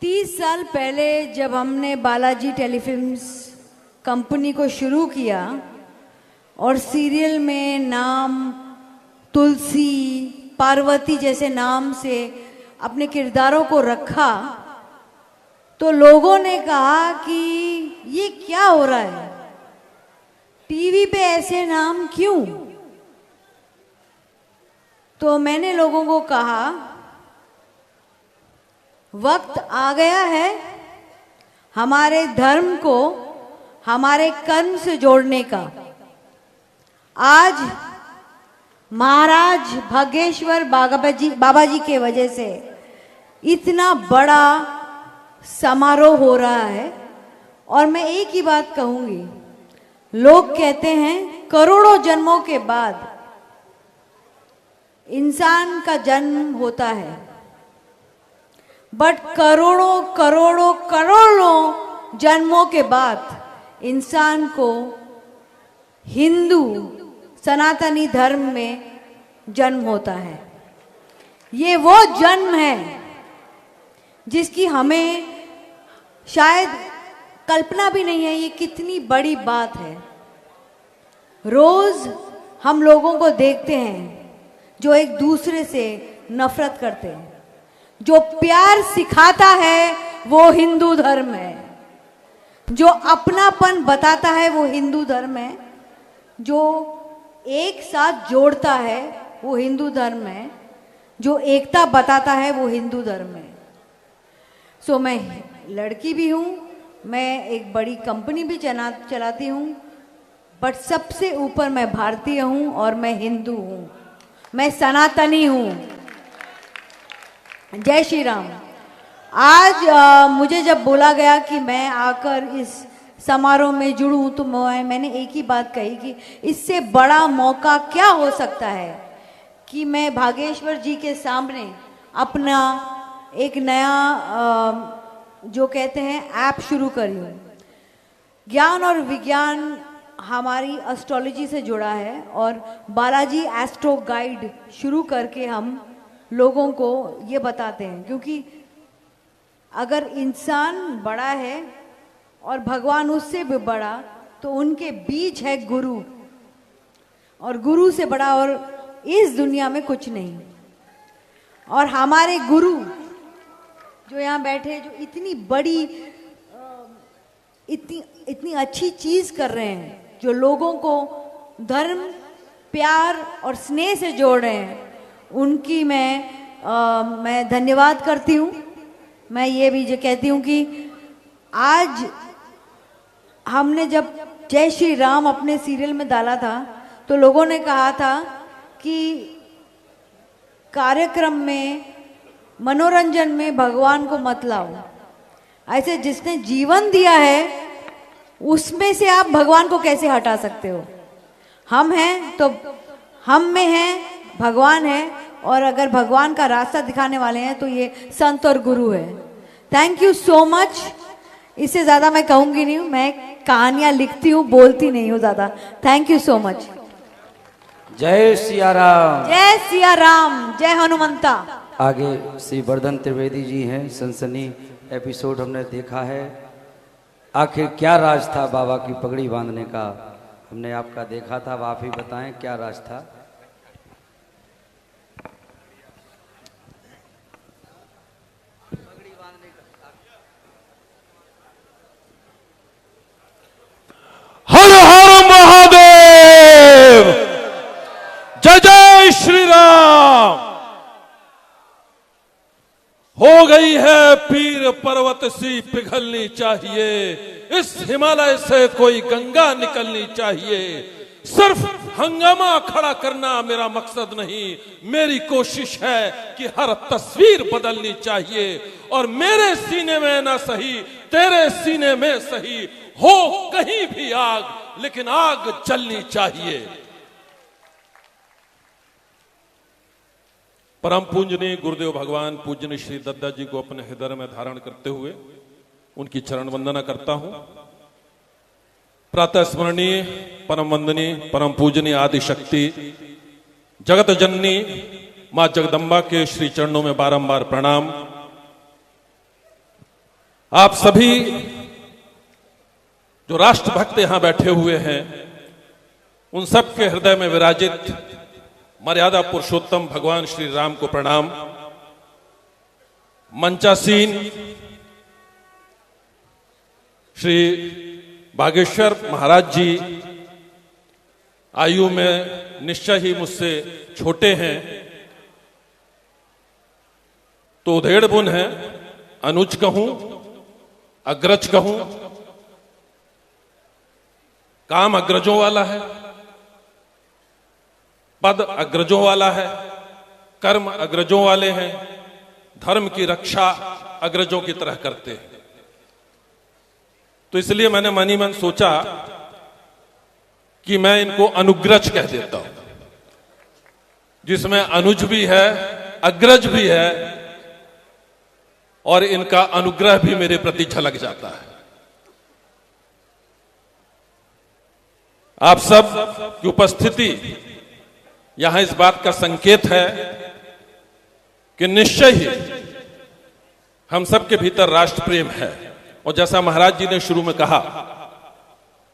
30 साल पहले जब हमने बालाजी टेलीफिल्म्स कंपनी को शुरू किया और सीरियल में नाम तुलसी, पार्वती जैसे नाम से अपने किरदारों को रखा, तो लोगों ने कहा कि ये क्या हो रहा है, टीवी पे ऐसे नाम क्यों। तो मैंने लोगों को कहा वक्त आ गया है हमारे धर्म को हमारे कर्म से जोड़ने का। आज महाराज भागेश्वर बाबा जी के वजह से इतना बड़ा समारोह हो रहा है। और मैं एक ही बात कहूंगी, लोग कहते हैं करोड़ों जन्मों के बाद इंसान का जन्म होता है, बट करोड़ों करोड़ों करोड़ों जन्मों के बाद इंसान को हिंदू सनातनी धर्म में जन्म होता है। ये वो जन्म है जिसकी हमें शायद कल्पना भी नहीं है। ये कितनी बड़ी बात है। रोज हम लोगों को देखते हैं जो एक दूसरे से नफरत करते हैं। जो प्यार सिखाता है वो हिंदू धर्म है, जो अपनापन बताता है वो हिंदू धर्म है, जो एक साथ जोड़ता है वो हिंदू धर्म है, जो एकता बताता है वो हिंदू धर्म है। सो मैं लड़की भी हूँ, मैं एक बड़ी कंपनी भी चलाती हूँ, बट सबसे ऊपर मैं भारतीय हूँ और मैं हिंदू हूँ, मैं सनातनी हूँ। जय श्री राम। आज मुझे जब बोला गया कि मैं आकर इस समारोह में जुड़ूं, तो मैंने एक ही बात कही कि इससे बड़ा मौका क्या हो सकता है कि मैं भागेश्वर जी के सामने अपना एक नया जो कहते हैं ऐप शुरू करी हूँ। ज्ञान और विज्ञान हमारी एस्ट्रोलॉजी से जुड़ा है और बालाजी एस्ट्रो गाइड शुरू करके हम लोगों को ये बताते हैं, क्योंकि अगर इंसान बड़ा है और भगवान उससे भी बड़ा, तो उनके बीच है गुरु, और गुरु से बड़ा और इस दुनिया में कुछ नहीं। और हमारे गुरु जो यहाँ बैठे, जो इतनी बड़ी इतनी अच्छी चीज कर रहे हैं, जो लोगों को धर्म, प्यार और स्नेह से जोड़ रहे हैं, उनकी मैं धन्यवाद करती हूँ। मैं ये भी जो कहती हूँ कि आज हमने जब जय श्री राम अपने सीरियल में डाला था, तो लोगों ने कहा था कि कार्यक्रम में, मनोरंजन में भगवान को मत लाओ। ऐसे जिसने जीवन दिया है उसमें से आप भगवान को कैसे हटा सकते हो। हम हैं तो हम में हैं भगवान है, और अगर भगवान का रास्ता दिखाने वाले हैं तो ये संत और गुरु है। Thank you so much. इससे ज्यादा मैं कहूंगी नहीं, मैं कहानियां लिखती हूँ, बोलती नहीं हूँ ज्यादा। Thank you so much. जय सिया राम। जय सिया राम। जय हनुमंता। आगे श्री वर्धन त्रिवेदी जी हैं। सनसनी एपिसोड हमने देखा है। आखिर क्या राज था बाबा की पगड़ी बांधने का, हमने आपका देखा था। आप ही बताएं क्या राज था। हर हर महादेव। जय जय श्री राम। हो गई है पीर पर्वत सी पिघलनी चाहिए, इस हिमालय से कोई गंगा निकलनी चाहिए। सिर्फ हंगामा खड़ा करना मेरा मकसद नहीं, मेरी कोशिश है कि हर तस्वीर बदलनी चाहिए। और मेरे सीने में ना सही, तेरे सीने में सही हो कहीं भी आग, लेकिन आग जलनी चाहिए। परम पूजनीय गुरुदेव भगवान पूजनीय श्री दद्दा जी को अपने हृदय में धारण करते हुए उनकी चरण वंदना करता हूं। प्रातः स्मरणीय परम वंदनीय परम पूजनीय आदि शक्ति जगत जननी मां जगदम्बा के श्री चरणों में बारंबार प्रणाम। आप सभी जो राष्ट्रभक्त यहां बैठे हुए हैं, उन सब के हृदय में विराजित मर्यादा पुरुषोत्तम भगवान श्री राम को प्रणाम। मंचासीन श्री बागेश्वर महाराज जी आयु में निश्चय ही मुझसे छोटे हैं, तो उधेड़ बुन है, अनुज कहूं, अग्रज कहूं, काम अग्रजों वाला है, पद अग्रजों वाला है, कर्म अग्रजों वाले हैं, धर्म की रक्षा अग्रजों की तरह करते हैं। तो इसलिए मैंने मन ही मन सोचा कि मैं इनको अनुग्रज कह देता हूं, जिसमें अनुज भी है, अग्रज भी है, और इनका अनुग्रह भी मेरे प्रति झलक जाता है। आप सब की उपस्थिति यहां इस बात का संकेत है कि निश्चय ही हम सबके भीतर राष्ट्र प्रेम है। और जैसा महाराज जी ने शुरू में कहा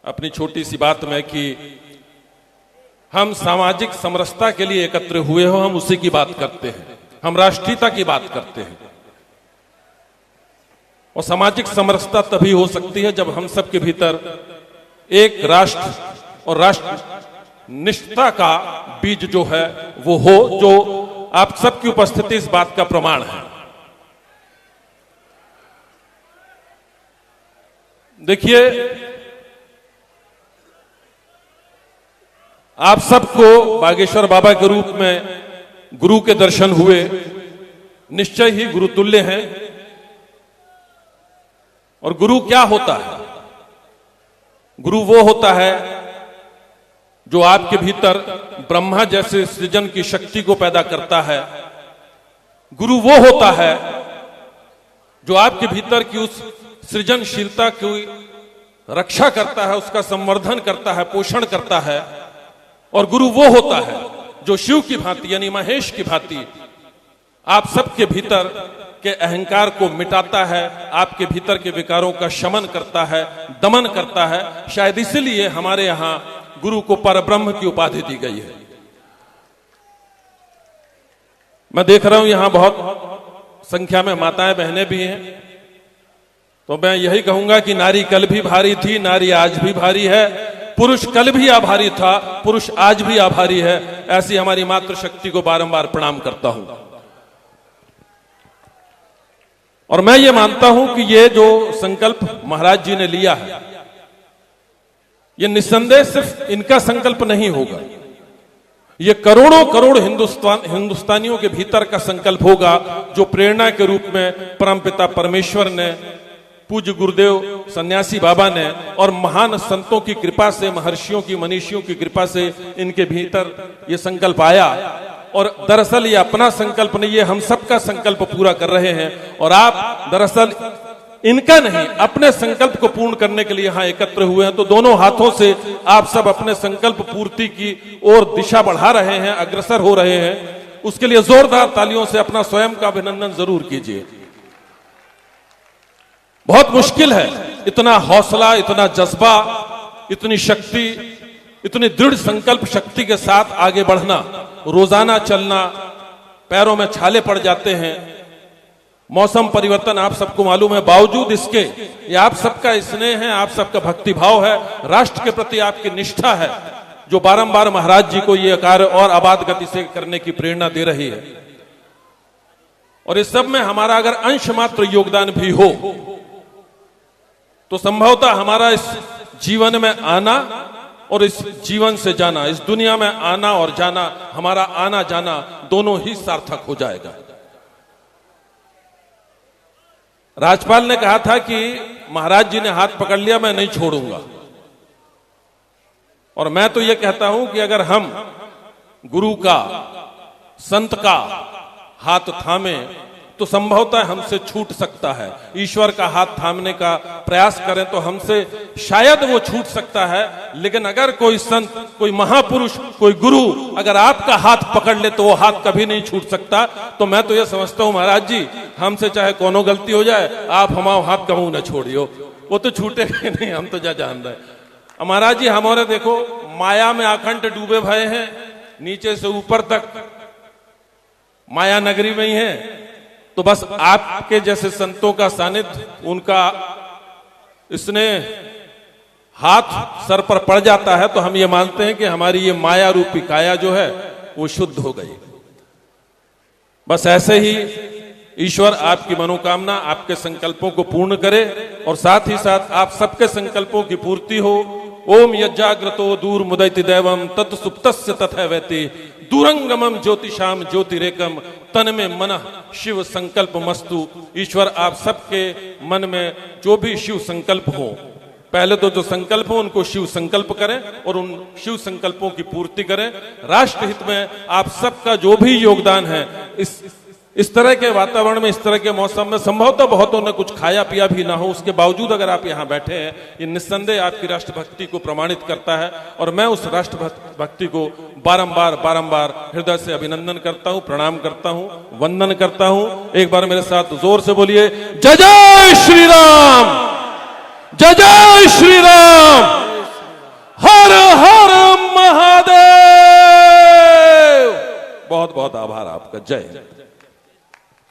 अपनी छोटी सी बात में कि हम सामाजिक समरसता के लिए एकत्र हुए हो, हम उसी की बात करते हैं, हम राष्ट्रीयता की बात करते हैं। और सामाजिक समरसता तभी हो सकती है जब हम सबके भीतर एक राष्ट्र और राष्ट्र निष्ठा का बीज जो है वो हो, जो आप सबकी उपस्थिति इस बात का प्रमाण है। देखिए, आप सबको बागेश्वर बाबा के रूप में गुरु के दर्शन हुए, निश्चय ही गुरुतुल्य हैं। और गुरु क्या होता है? गुरु वो होता है जो आपके भीतर ब्रह्मा जैसे सृजन की शक्ति को पैदा करता है। गुरु वो होता है जो आपके भीतर की उस सृजनशीलता की रक्षा करता है, उसका संवर्धन करता है, पोषण करता है। और गुरु वो होता है जो शिव की भांति यानी महेश की भांति आप सबके भीतर के अहंकार को मिटाता है, आपके भीतर के विकारों का शमन करता है, दमन करता है। शायद इसलिए हमारे यहां गुरु को परब्रह्म की उपाधि दी गई है। मैं देख रहा हूं यहां बहुत संख्या में माताएं बहनें भी हैं, तो मैं यही कहूंगा कि नारी कल भी भारी थी, नारी आज भी भारी है, पुरुष कल भी आभारी था, पुरुष आज भी आभारी है। ऐसी हमारी मातृशक्ति को बारंबार प्रणाम करता हूं। और मैं ये मानता हूं कि ये जो संकल्प महाराज जी ने लिया है, ये निस्संदेह सिर्फ इनका संकल्प नहीं होगा, ये करोड़ों करोड़ हिंदुस्तानियों के भीतर का संकल्प होगा, जो प्रेरणा के रूप में परमपिता परमेश्वर ने, पूज्य गुरुदेव सन्यासी बाबा ने और महान संतों की कृपा से, महर्षियों की, मनीषियों की कृपा से इनके भीतर ये संकल्प आया। और दरअसल ये अपना संकल्प नहीं, ये हम सबका संकल्प पूरा कर रहे हैं। और आप दरअसल इनका नहीं, अपने संकल्प को पूर्ण करने के लिए यहां एकत्र हुए हैं। तो दोनों हाथों से आप सब अपने संकल्प पूर्ति की ओर दिशा बढ़ा रहे हैं, अग्रसर हो रहे हैं। उसके लिए जोरदार तालियों से अपना स्वयं का अभिनंदन जरूर कीजिए। बहुत मुश्किल है इतना हौसला, इतना जज्बा, इतनी शक्ति, इतनी दृढ़ संकल्प शक्ति के साथ आगे बढ़ना, रोजाना चलना, पैरों में छाले पड़ जाते हैं। मौसम परिवर्तन आप सबको मालूम है, बावजूद इसके ये आप सबका स्नेह है, आप सबका भक्तिभाव है, राष्ट्र के प्रति आपकी निष्ठा है, जो बारंबार महाराज जी को ये कार्य और आबाद गति से करने की प्रेरणा दे रही है। और इस सब में हमारा अगर अंश मात्र योगदान भी हो तो संभवतः हमारा इस जीवन में आना और इस जीवन से जाना, इस दुनिया में आना और जाना, हमारा आना जाना दोनों ही सार्थक हो जाएगा। राज्यपाल ने कहा था कि महाराज जी ने हाथ पकड़ लिया, मैं नहीं छोड़ूंगा। और मैं तो यह कहता हूं कि अगर हम गुरु का, संत का हाथ थामे तो संभवतः हमसे छूट सकता है। ईश्वर का हाथ थामने का प्रयास करें तो हमसे शायद वो छूट सकता है, लेकिन अगर कोई संत, कोई महापुरुष, कोई गुरु अगर आपका हाथ पकड़ ले तो वो हाथ कभी नहीं छूट सकता। तो मैं तो ये समझता हूं महाराज जी, हमसे चाहे कोनो गलती हो जाए, आप हमारा हाथ कहूं न छोड़ियो, वो तो छूटेगा नहीं, हम तो जा जान रहे। महाराज जी हमारे देखो माया में आखंड डूबे भये हैं, नीचे से ऊपर तक माया नगरी में ही है। तो बस आपके जैसे संतों का सानिध्य, उनका इसने हाथ सर पर पड़ जाता है तो हम ये मानते हैं कि हमारी ये माया रूपी काया जो है वो शुद्ध हो गई। बस ऐसे ही ईश्वर आपकी मनोकामना, आपके संकल्पों को पूर्ण करे और साथ ही साथ आप सबके संकल्पों की पूर्ति हो। ओम यज्जाग्रतो दूर मुदयति दैवम तत् सुप्तस्य तथैवेति दूरंगमम ज्योतिषाम ज्योतिरेकम तन में मन शिव संकल्प मस्तु। ईश्वर आप सबके मन में जो भी शिव संकल्प हो, पहले तो जो संकल्प हो उनको शिव संकल्प करें और उन शिव संकल्पों की पूर्ति करें। राष्ट्र हित में आप सबका जो भी योगदान है, इस तरह के वातावरण में, इस तरह के मौसम में संभवतः बहुतों ने कुछ खाया पिया भी ना हो, उसके बावजूद अगर आप यहाँ बैठे हैं, ये निस्संदेह आपकी राष्ट्रभक्ति को प्रमाणित करता है। और मैं उस राष्ट्रभक्ति को बारंबार बारंबार हृदय से अभिनंदन करता हूँ, प्रणाम करता हूँ, वंदन करता हूँ। एक बार मेरे साथ जोर से बोलिए, जय जय श्री राम, जय जय श्री राम, हर हर महादेव। बहुत बहुत आभार आपका। जय।